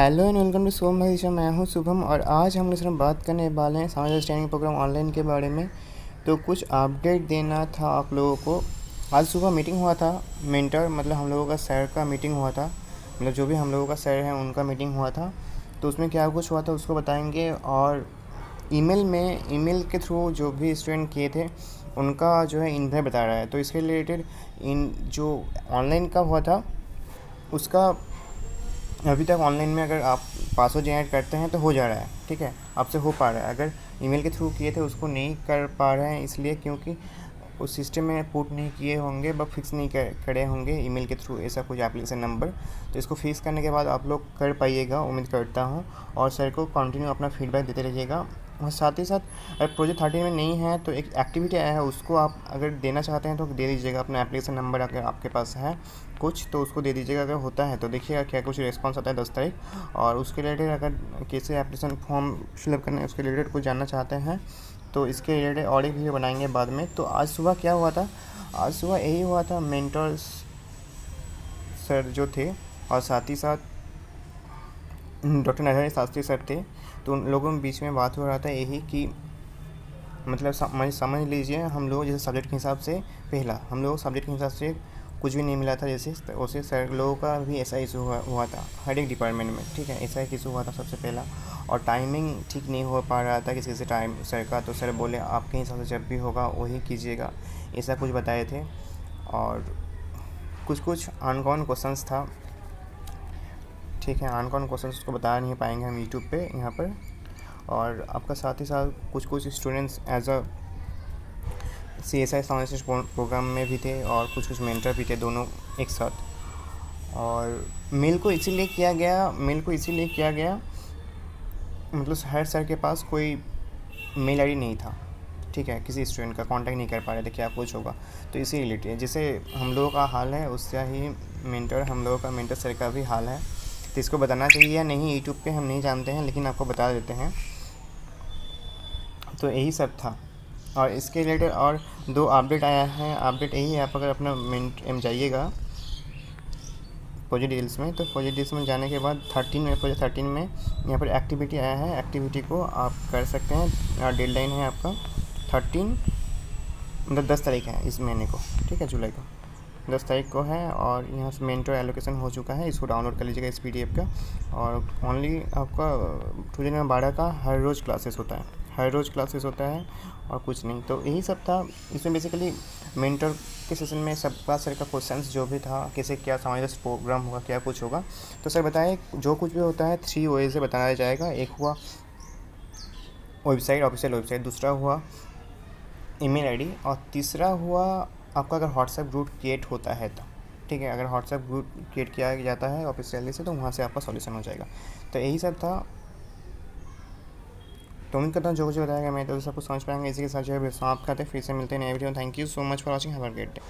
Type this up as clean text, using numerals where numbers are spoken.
Hello and welcome to सोम भाई show. मैं हूं शुभम और आज हम लोग बात करने वाले हैं सामाजिक ट्रेनिंग प्रोग्राम ऑनलाइन के बारे में। तो कुछ अपडेट देना था आप लोगों को। आज सुबह मीटिंग हुआ था, मेंटर मतलब हम लोगों का सर का मीटिंग हुआ था, मतलब जो भी हम लोगों का सर है उनका मीटिंग हुआ था। तो उसमें क्या कुछ हुआ था उसको बताएंगे। और ईमेल के थ्रू जो भी स्टूडेंट किए थे उनका जो है इन्हें बता रहा है। तो इसके रिलेटेड इन जो ऑनलाइन का हुआ था उसका अभी तक ऑनलाइन में अगर आप पासवर्ड जनरेट करते हैं तो हो जा रहा है, ठीक है, आपसे हो पा रहा है। अगर ईमेल के थ्रू किए थे उसको नहीं कर पा रहे हैं, इसलिए क्योंकि उस सिस्टम में पुट नहीं किए होंगे, बस फिक्स नहीं करे होंगे ईमेल के थ्रू ऐसा कुछ एप्लीकेशन नंबर। तो इसको फिक्स करने के बाद आप लोग कर पाइएगा, उम्मीद करता हूँ। और सर को कंटिन्यू अपना फीडबैक देते रहिएगा। और साथ ही साथ अगर प्रोजेक्ट 13 में नहीं है तो एक एक्टिविटी आया है, उसको आप अगर देना चाहते हैं तो दे दीजिएगा। अपना एप्लीकेशन नंबर अगर आपके पास है कुछ तो उसको दे दीजिएगा। अगर होता है तो देखिएगा क्या कुछ रिस्पॉन्स आता है 10 तारीख। और उसके रिलेटेड अगर कैसे एप्लीकेशन फॉर्म फिलअप करना है उसके रिलेटेड कुछ जानना चाहते हैं तो इसके रिलेटेड और एक वीडियो बनाएंगे बाद में। तो आज सुबह क्या हुआ था, आज सुबह यही हुआ था, मेंटर्स सर जो थे और साथ ही साथ डॉक्टर नरहरि शास्त्री सर थे। तो उन लोगों के बीच में बात हो रहा था यही कि मतलब समझ लीजिए हम लोग जैसे सब्जेक्ट के हिसाब से पहला हम लोग सब्जेक्ट के हिसाब से कुछ भी नहीं मिला था जैसे वैसे सर लोगों का भी ऐसा इशू हुआ था हर एक डिपार्टमेंट में, ठीक है, ऐसा एक इशू हुआ था सबसे पहला। और टाइमिंग ठीक नहीं हो पा रहा था किसी से टाइम सर का। तो सर बोले आपके हिसाब से जब भी होगा वही कीजिएगा, ऐसा कुछ बताए थे। और कुछ अनकॉमन क्वेश्चंस था, ठीक है, अनकॉमन क्वेश्चंस उसको बता नहीं पाएंगे हम यूट्यूब पे यहाँ पर। और आपका साथ ही साथ कुछ students as a CSI science program में भी थे और कुछ मेंटर भी थे, दोनों एक साथ। और मेल को इसीलिए किया गया मतलब हर सर के पास कोई मेल आईडी नहीं था, ठीक है, किसी स्टूडेंट का कांटेक्ट नहीं कर पा रहे थे क्या कुछ होगा। तो इसी रिलेटेड है जैसे हम लोगों का हाल है उससे ही हम लोगों का मेंटर सर का भी हाल है। तो इसको बताना चाहिए या नहीं यूट्यूब पे हम नहीं जानते हैं, लेकिन आपको बता देते हैं। तो यही सब था। और इसके रिलेटेड और 2 अपडेट आया है। अपडेट यही है, आप अगर अपना में जाइएगा प्रोजेक्ट डिटेल्स में, तो प्रोजेक्ट डिटेल्स में जाने के बाद प्रोजेक्ट 13 में यहाँ पर एक्टिविटी आया है। एक्टिविटी को आप कर सकते हैं। डेडलाइन है आपका 13 मतलब 10 तारीख है इस महीने को, ठीक है, जुलाई को 10 तारीख को है। और यहाँ से मेंटर एलोकेशन हो चुका है, इसको डाउनलोड कर लीजिएगा इस PDF का। और ओनली आपका 2012 का हर रोज़ क्लासेस होता है और कुछ नहीं। तो यही सब था इसमें। बेसिकली मेंटर के सेशन में सबका सर का क्वेश्चंस जो भी था, कैसे क्या सामाजिक प्रोग्राम होगा, क्या कुछ होगा। तो सर बताए जो कुछ भी होता है 3 वे से बताया जाएगा। एक हुआ वेबसाइट, ऑफिशियल वेबसाइट, दूसरा हुआ ईमेल आईडी, और तीसरा हुआ आपका अगर व्हाट्सएप ग्रुप क्रिएट होता है तो, ठीक है, अगर व्हाट्सएप ग्रुप क्रिएट किया जाता है ऑफिशियली से तो वहाँ से आपका सॉल्यूशन हो जाएगा। तो यही सब था। तो उम्मीद करता हूँ जो कुछ बताया गया मैं तो सब कुछ समझ पाएंगे। इसी के साथ जो है समाप्त करते हैं, फिर से मिलते हैं नए video. Thank you so much for watching, have a great day.